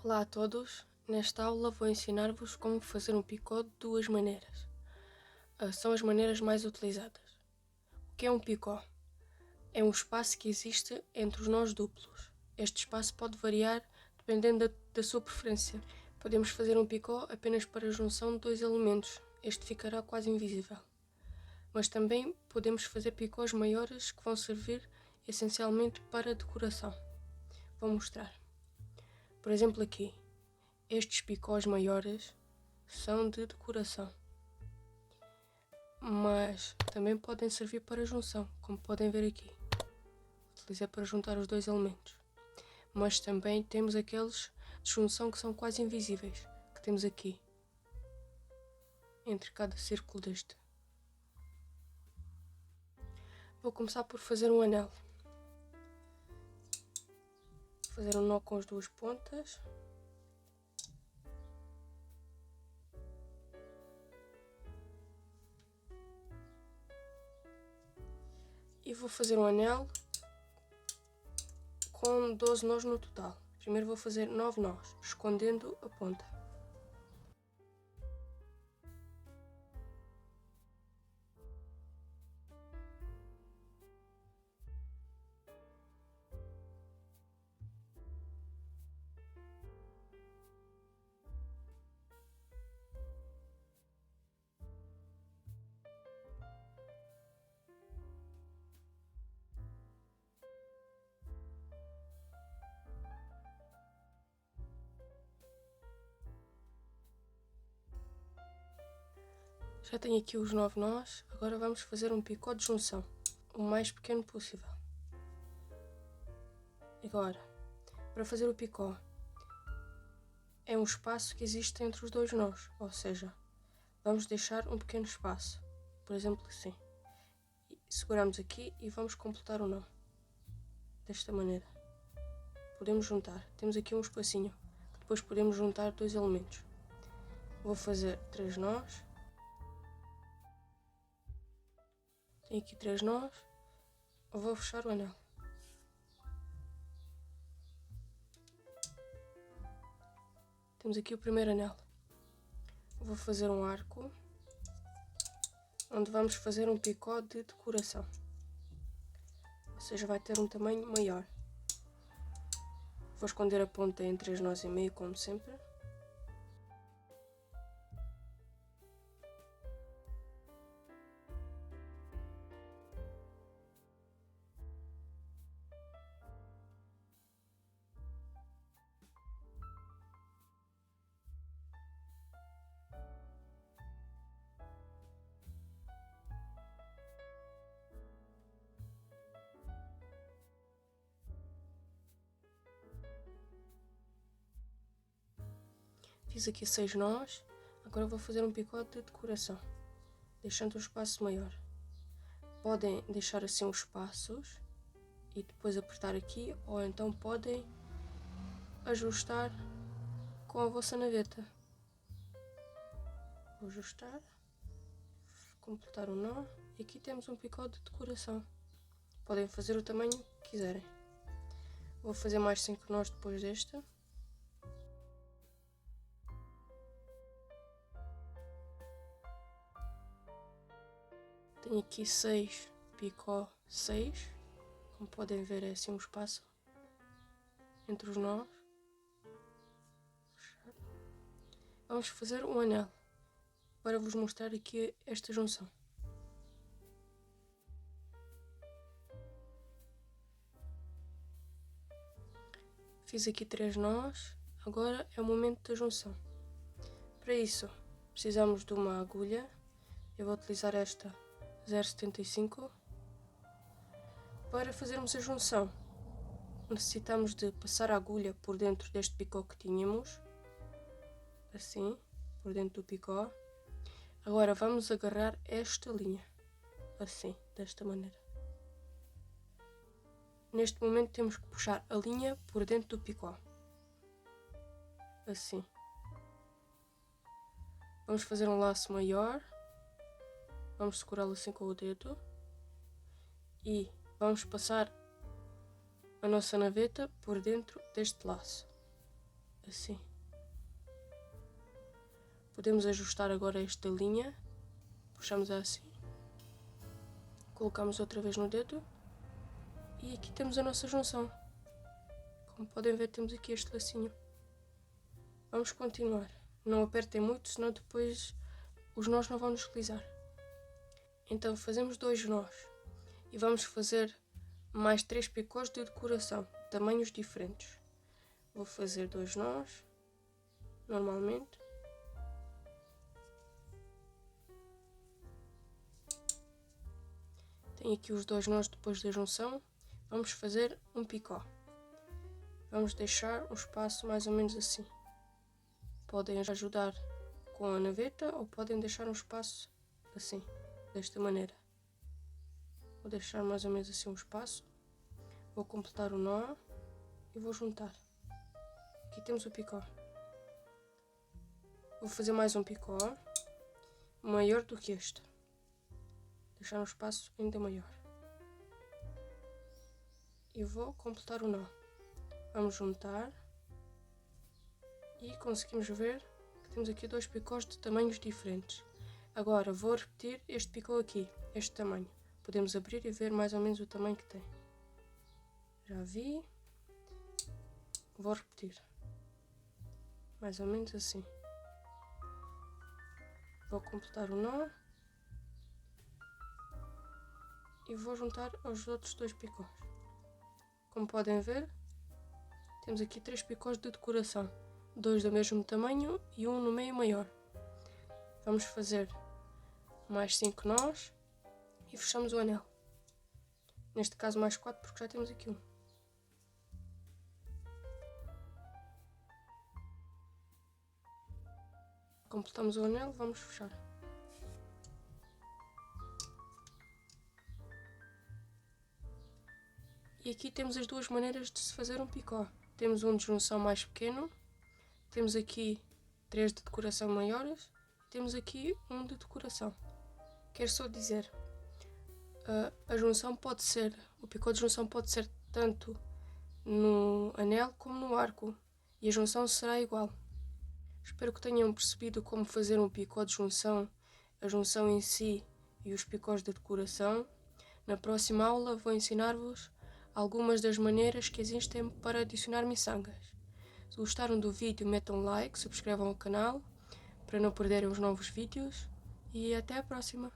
Olá a todos, nesta aula vou ensinar-vos como fazer um picô de duas maneiras. São as maneiras mais utilizadas. O que é um picô? É um espaço que existe entre os nós duplos. Este espaço pode variar dependendo da sua preferência. Podemos fazer um picô apenas para a junção de dois elementos, este ficará quase invisível. Mas também podemos fazer picôs maiores que vão servir essencialmente para decoração. Vou mostrar. Por exemplo aqui, estes picós maiores são de decoração, mas também podem servir para junção, como podem ver aqui. Utilizei para juntar os dois elementos. Mas também temos aqueles de junção que são quase invisíveis, que temos aqui, entre cada círculo deste. Vou começar por fazer um anel. Vou fazer um nó com as duas pontas. E vou fazer um anel com 12 nós no total. Primeiro vou fazer 9 nós, escondendo a ponta. Já tenho aqui os 9 nós, agora vamos fazer um picô de junção, o mais pequeno possível. Agora, para fazer o picô, é um espaço que existe entre os dois nós, ou seja, vamos deixar um pequeno espaço, por exemplo assim. E seguramos aqui e vamos completar o nó, desta maneira. Podemos juntar, temos aqui um espacinho, que depois podemos juntar dois elementos. Vou fazer 3 nós. Tenho aqui 3 nós, vou fechar o anel. Temos aqui o primeiro anel. Vou fazer um arco, onde vamos fazer um picô de decoração, ou seja, vai ter um tamanho maior. Vou esconder a ponta em 3 nós e meio, como sempre. Fiz aqui 6 nós, agora vou fazer um picô de decoração, deixando o espaço maior. Podem deixar assim os espaços e depois apertar aqui, ou então podem ajustar com a vossa naveta. Vou ajustar, completar o nó e aqui temos um picô de decoração. Podem fazer o tamanho que quiserem. Vou fazer mais 5 nós depois desta. Tenho aqui 6 picô 6, como podem ver é assim um espaço entre os nós. Vamos fazer um anel para vos mostrar aqui esta junção. Fiz aqui 3 nós, agora é o momento da junção. Para isso precisamos de uma agulha, eu vou utilizar esta 0,75. Para fazermos a junção, necessitamos de passar a agulha por dentro deste picô que tínhamos, assim, por dentro do picô. Agora vamos agarrar esta linha, assim, desta maneira. Neste momento temos que puxar a linha por dentro do picô, assim. Vamos fazer um laço maior, vamos segurá-lo assim com o dedo e vamos passar a nossa naveta por dentro deste laço, assim. Podemos ajustar agora esta linha, puxamos assim, colocamos outra vez no dedo e aqui temos a nossa junção. Como podem ver, temos aqui este lacinho. Vamos continuar. Não apertem muito, senão depois os nós não vão nos deslizar. Então fazemos 2 nós e vamos fazer mais 3 picôs de decoração, tamanhos diferentes. Vou fazer 2 nós, normalmente. Tenho aqui os 2 nós depois da junção. Vamos fazer um picô. Vamos deixar um espaço mais ou menos assim. Podem ajudar com a naveta ou podem deixar um espaço assim, desta maneira. Vou deixar mais ou menos assim um espaço. Vou completar o nó e vou juntar. Aqui temos o picô. Vou fazer mais um picô maior do que este. Deixar um espaço ainda maior. E vou completar o nó. Vamos juntar. E conseguimos ver que temos aqui 2 picôs de tamanhos diferentes. Agora vou repetir este picô aqui, este tamanho. Podemos abrir e ver mais ou menos o tamanho que tem. Já vi. Vou repetir. Mais ou menos assim. Vou completar o nó. E vou juntar aos outros 2 picôs. Como podem ver, temos aqui 3 picôs de decoração. 2 do mesmo tamanho e um no meio maior. Vamos fazer mais 5 nós e fechamos o anel. Neste caso mais 4 porque já temos aqui um. Completamos o anel, vamos fechar. E aqui temos as 2 maneiras de se fazer um picô. Temos um de junção mais pequeno, temos aqui 3 de decoração maiores, temos aqui um de decoração. Quero só dizer, a junção pode ser, o picô de junção pode ser tanto no anel como no arco, e a junção será igual. Espero que tenham percebido como fazer um picô de junção, a junção em si e os picôs de decoração. Na próxima aula vou ensinar-vos algumas das maneiras que existem para adicionar miçangas. Se gostaram do vídeo, metam like, subscrevam o canal para não perderem os novos vídeos e até a próxima!